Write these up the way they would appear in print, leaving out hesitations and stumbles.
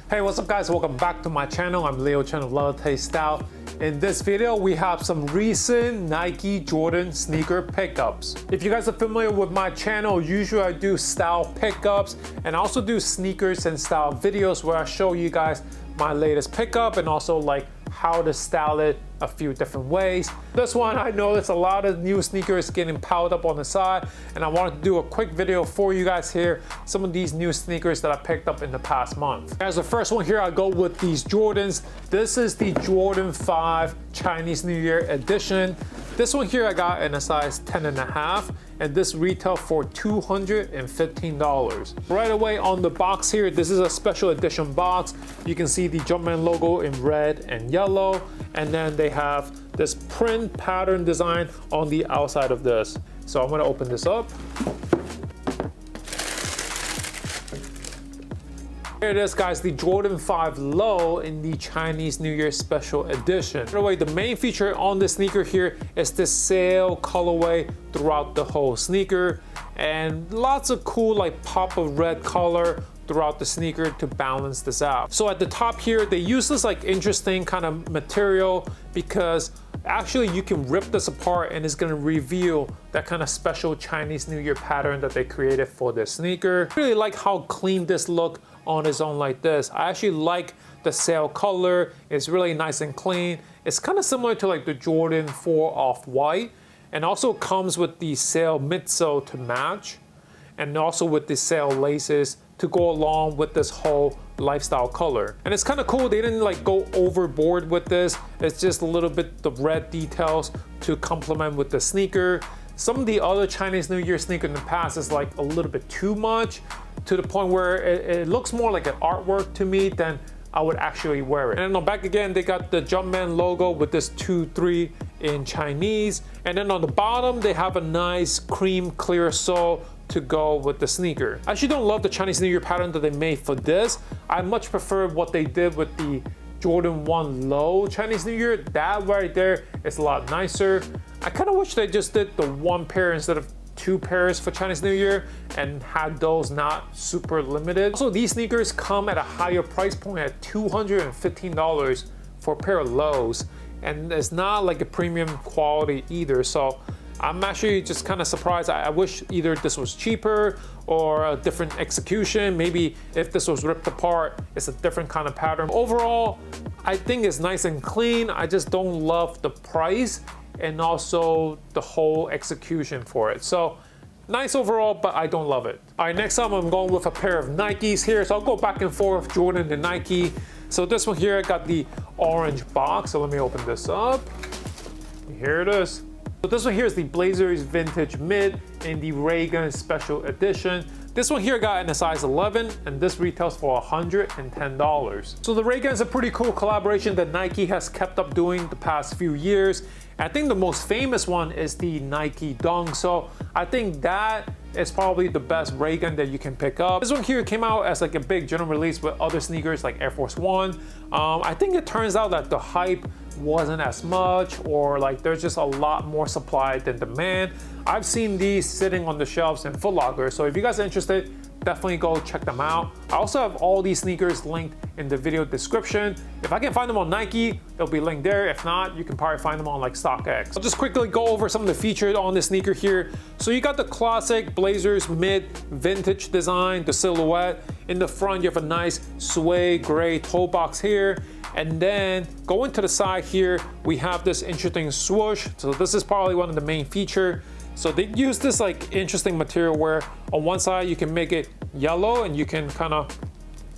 Hey, what's up guys? Welcome back to my channel. I'm Leo Chen of Levitate Style. In this video, we have some recent Nike Jordan sneaker pickups. If you guys are familiar with my channel, usually I do style pickups and I also do sneakers and style videos where I show you guys my latest pickup and also like how to style it a few different ways. This one, I know there's a lot of new sneakers getting piled up on the side, and I wanted to do a quick video for you guys here, some of these new sneakers that I picked up in the past month. As the first one here, I go with these Jordans. This is the Jordan 5 Chinese New Year edition. This one here I got in a size 10.5, and this retail for $215. Right away on the box here, this is a special edition box. You can see the Jumpman logo in red and yellow, and then they have this print pattern design on the outside of this. So I'm gonna open this up. Here it is guys, the Jordan 5 Low in the Chinese New Year special edition. By the way, the main feature on this sneaker here is the sail colorway throughout the whole sneaker, and lots of cool like pop of red color throughout the sneaker to balance this out. So at the top here, they use this like interesting kind of material because actually you can rip this apart and it's gonna reveal that kind of special Chinese New Year pattern that they created for this sneaker. I really like how clean this look on its own like this. I actually like the sail color. It's really nice and clean. It's kind of similar to like the Jordan 4 Off-White, and also comes with the sail midsole to match, and also with the sail laces to go along with this whole lifestyle color. And it's kind of cool, they didn't like go overboard with this. It's just a little bit the red details to complement with the sneaker. Some of the other Chinese New Year sneaker in the past is like a little bit too much, to the point where it looks more like an artwork to me than I would actually wear it. And then on the back again, they got the Jumpman logo with this 2-3 in Chinese. And then on the bottom, they have a nice cream clear sole to go with the sneaker. I actually don't love the Chinese New Year pattern that they made for this. I much prefer what they did with the Jordan 1 Low Chinese New Year. That right there is a lot nicer. I kind of wish they just did the one pair instead of two pairs for Chinese New Year and had those not super limited. Also, these sneakers come at a higher price point at $215 for a pair of lows, and it's not like a premium quality either. So I'm actually just kind of surprised. I wish either this was cheaper or a different execution. Maybe if this was ripped apart, it's a different kind of pattern. Overall, I think it's nice and clean. I just don't love the price and also the whole execution for it. So nice overall, but I don't love it. All right, next up I'm going with a pair of Nikes here. So I'll go back and forth, Jordan and Nike. So this one here, I got the orange box. So let me open this up. Here it is. So this one here is the Blazers Vintage Mid in the Reagan Special Edition. This one here got in a size 11, and this retails for $110. So the Reagan is a pretty cool collaboration that Nike has kept up doing the past few years. I think the most famous one is the Nike Dunk. So I think that is probably the best Reagan that you can pick up. This one here came out as like a big general release with other sneakers like Air Force One. I think it turns out that the hype wasn't as much, or like there's just a lot more supply than demand. I've seen these sitting on the shelves in Foot Locker, so if you guys are interested, definitely go check them out. I also have all these sneakers linked in the video description. If I can find them on Nike, they'll be linked there. If not, you can probably find them on like StockX. I'll just quickly go over some of the features on this sneaker here. So you got the classic Blazers Mid vintage design, the silhouette. In the front, you have a nice suede gray toe box here. And then going to the side here, we have this interesting swoosh. So this is probably one of the main features. So they use this like interesting material where on one side you can make it yellow and you can kind of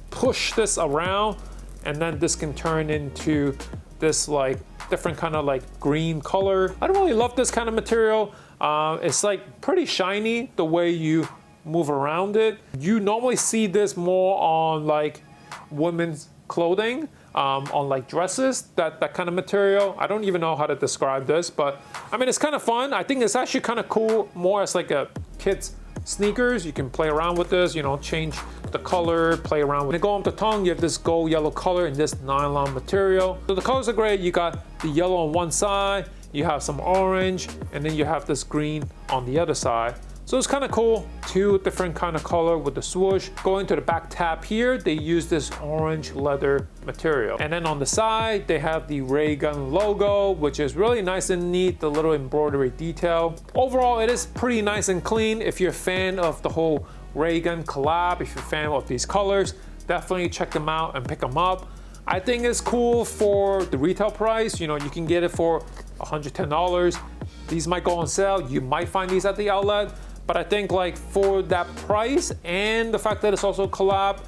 push this around, and then this can turn into this like different kind of like green color. I don't really love this kind of material. It's like pretty shiny the way you move around it. You normally see this more on like women's clothing, on like dresses, that kind of material. I don't even know how to describe this, but I mean, it's kind of fun. I think it's actually kind of cool, more as like a kid's sneakers. You can play around with this, you know, change the color, play around with it. When you go on the tongue, you have this gold yellow color in this nylon material. So the colors are great. You got the yellow on one side, you have some orange, and then you have this green on the other side. So it's kind of cool, two different kind of color with the swoosh. Going to the back tab here, they use this orange leather material. And then on the side, they have the ray gun logo, which is really nice and neat, the little embroidery detail. Overall, it is pretty nice and clean. If you're a fan of the whole ray gun collab, if you're a fan of these colors, definitely check them out and pick them up. I think it's cool for the retail price. You know, you can get it for $110. These might go on sale. You might find these at the outlet. But I think like for that price and the fact that it's also a collab,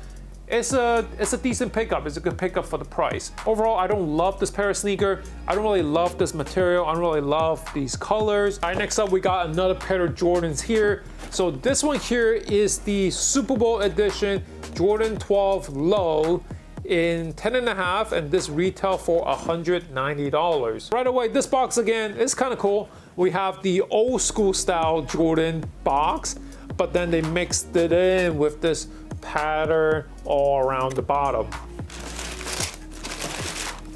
it's a decent pickup. It's a good pickup for the price. Overall, I don't love this pair of sneaker. I don't really love this material. I don't really love these colors. All right, next up, we got another pair of Jordans here. So this one here is the Super Bowl edition Jordan 12 Low in 10.5, and this retail for $190. Right away, this box again is kind of cool. We have the old school style Jordan box, but then they mixed it in with this pattern all around the bottom.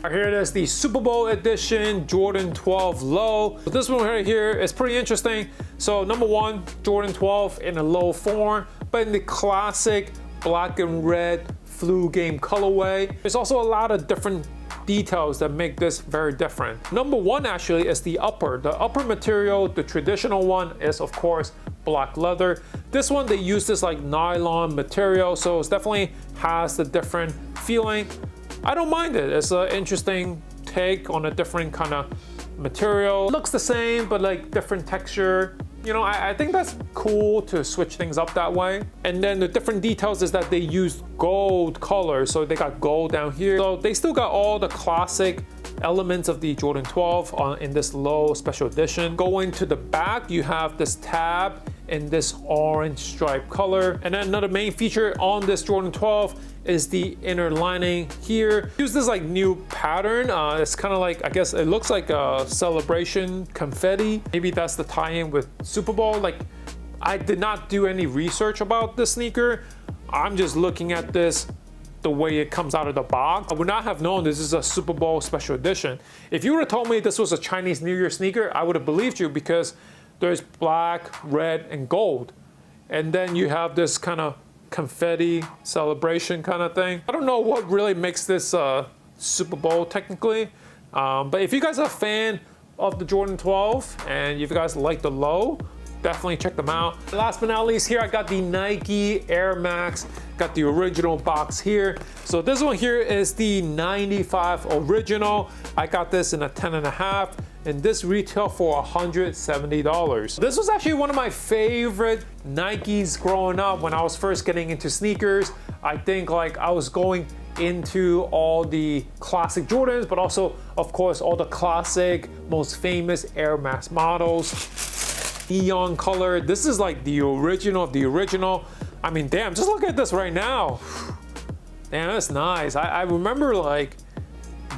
Here it is, the Super Bowl edition Jordan 12 Low. So this one right here is pretty interesting. So number one, Jordan 12 in a low form, but in the classic black and red flu game colorway. There's also a lot of different details that make this very different. Number one actually is the upper. The upper material, the traditional one, is of course black leather. This one, they use this like nylon material, so it definitely has the different feeling. I don't mind it. It's an interesting take on a different kind of material. It looks the same, but like different texture. You know, I think that's cool to switch things up that way. And then the different details is that they used gold color. So they got gold down here. So they still got all the classic elements of the Jordan 12 in this low special edition. Going to the back, you have this tab in this orange stripe color. And then another main feature on this Jordan 12 is the inner lining here. Use this like new pattern. It's kind of like, I guess it looks like a celebration confetti. Maybe that's the tie-in with Super Bowl. Like, I did not do any research about this sneaker. I'm just looking at this the way it comes out of the box. I would not have known this is a Super Bowl special edition. If you would have told me this was a Chinese New Year sneaker, I would have believed you, because there's black, red, and gold. And then you have this kind of confetti celebration kind of thing. I don't know what really makes this Super Bowl technically, but if you guys are a fan of the Jordan 12 and if you guys like the low, definitely check them out. Last but not least, here I got the Nike Air Max. Got the original box here. So this one here is the 95 original. I got this in a 10.5, and this retail for $170. This was actually one of my favorite Nikes growing up when I was first getting into sneakers. I think like I was going into all the classic Jordans, but also of course all the classic, most famous Air Max models. Neon color. This is like the original of the original. I mean, damn, just look at this right now. Damn, that's nice. I remember like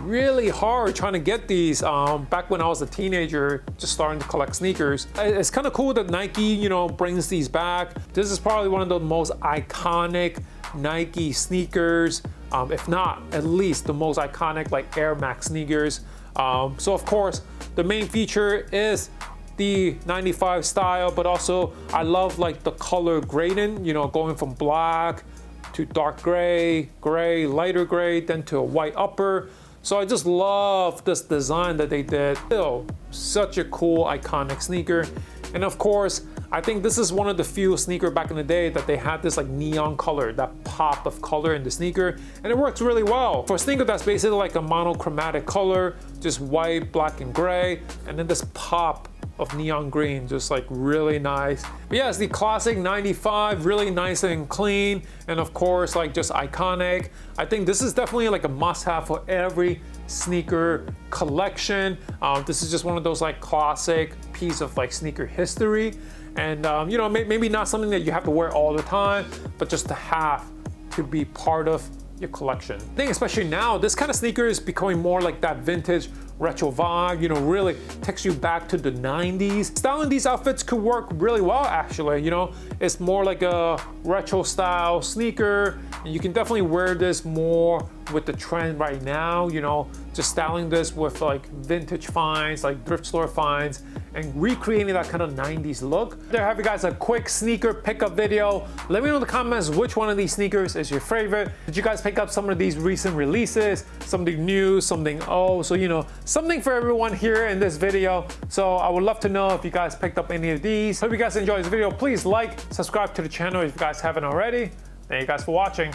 really hard trying to get these back when I was a teenager, just starting to collect sneakers. It's kind of cool that Nike, you know, brings these back. This is probably one of the most iconic Nike sneakers, if not at least the most iconic like Air Max sneakers. So of course, the main feature is the 95 style, but also I love like the color grading, you know, going from black to dark gray, gray, lighter gray, then to a white upper. So I just love this design that they did. Still, such a cool, iconic sneaker. And of course, I think this is one of the few sneakers back in the day that they had this like neon color, that pop of color in the sneaker, and it works really well. For a sneaker that's basically like a monochromatic color, just white, black, and gray, and then this pop of neon green, just like really nice. But yeah, it's the classic 95, really nice and clean, and of course like just iconic. I think this is definitely like a must-have for every sneaker collection. This is just one of those like classic piece of like sneaker history, and you know, maybe not something that you have to wear all the time, but just to have to be part of your collection. I think especially now, this kind of sneaker is becoming more like that vintage retro vibe, you know, really takes you back to the 90s. Styling these outfits could work really well actually, you know, it's more like a retro style sneaker, and you can definitely wear this more with the trend right now, you know, just styling this with like vintage finds, like thrift store finds, and recreating that kind of 90s look. There I have you guys a quick sneaker pickup video. Let me know in the comments which one of these sneakers is your favorite. Did you guys pick up some of these recent releases? Something new, something old, so you know, something for everyone here in this video. So I would love to know if you guys picked up any of these. Hope you guys enjoyed this video. Please like, subscribe to the channel if you guys haven't already. Thank you guys for watching.